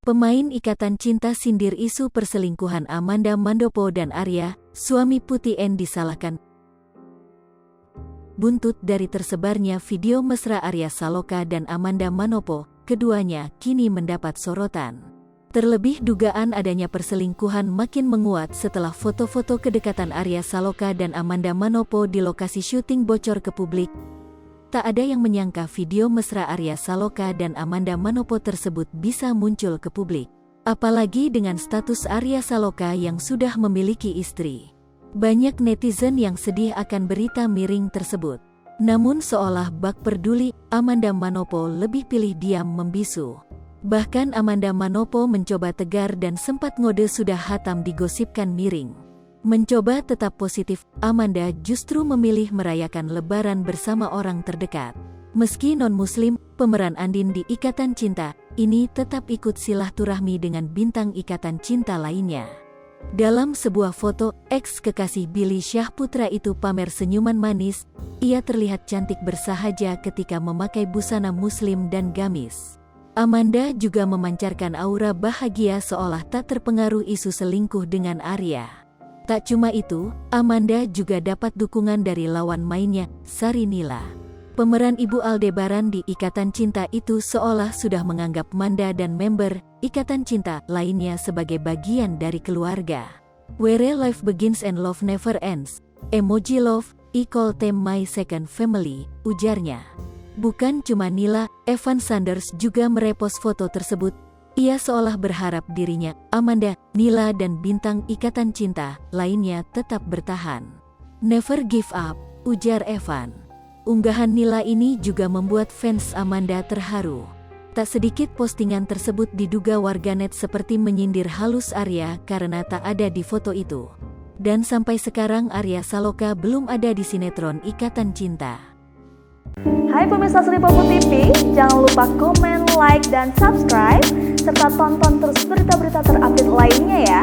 Pemain Ikatan Cinta sindir isu perselingkuhan Amanda Manopo dan Arya, suami Putih N disalahkan. Buntut dari tersebarnya video mesra Arya Saloka dan Amanda Manopo, keduanya kini mendapat sorotan. Terlebih dugaan adanya perselingkuhan makin menguat setelah foto-foto kedekatan Arya Saloka dan Amanda Manopo di lokasi syuting bocor ke publik. Tak ada yang menyangka video mesra Arya Saloka dan Amanda Manopo tersebut bisa muncul ke publik. Apalagi dengan status Arya Saloka yang sudah memiliki istri. Banyak netizen yang sedih akan berita miring tersebut. Namun seolah bak peduli, Amanda Manopo lebih pilih diam membisu. Bahkan Amanda Manopo mencoba tegar dan sempat ngode sudah hatam digosipkan miring. Mencoba tetap positif, Amanda justru memilih merayakan Lebaran bersama orang terdekat. Meski non-muslim, pemeran Andin di Ikatan Cinta ini tetap ikut silaturahmi dengan bintang Ikatan Cinta lainnya. Dalam sebuah foto, ex-kekasih Billy Syahputra itu pamer senyuman manis. Ia terlihat cantik bersahaja ketika memakai busana muslim dan gamis. Amanda juga memancarkan aura bahagia seolah tak terpengaruh isu selingkuh dengan Arya. Tak cuma itu, Amanda juga dapat dukungan dari lawan mainnya, Sari Nila. Pemeran Ibu Aldebaran di Ikatan Cinta itu seolah sudah menganggap Manda dan member Ikatan Cinta lainnya sebagai bagian dari keluarga. Where life begins and love never ends. Emoji love, equal them my second family, ujarnya. Bukan cuma Nila, Evan Sanders juga merepost foto tersebut. Ia seolah berharap dirinya, Amanda, Nila dan bintang Ikatan Cinta lainnya tetap bertahan. Never give up, ujar Evan. Unggahan Nila ini juga membuat fans Amanda terharu. Tak sedikit postingan tersebut diduga warganet seperti menyindir halus Arya karena tak ada di foto itu. Dan sampai sekarang Arya Saloka belum ada di sinetron Ikatan Cinta. Hai pemirsa Sri Popo TV, jangan lupa komen, like, dan subscribe, serta tonton terus berita-berita terupdate lainnya ya.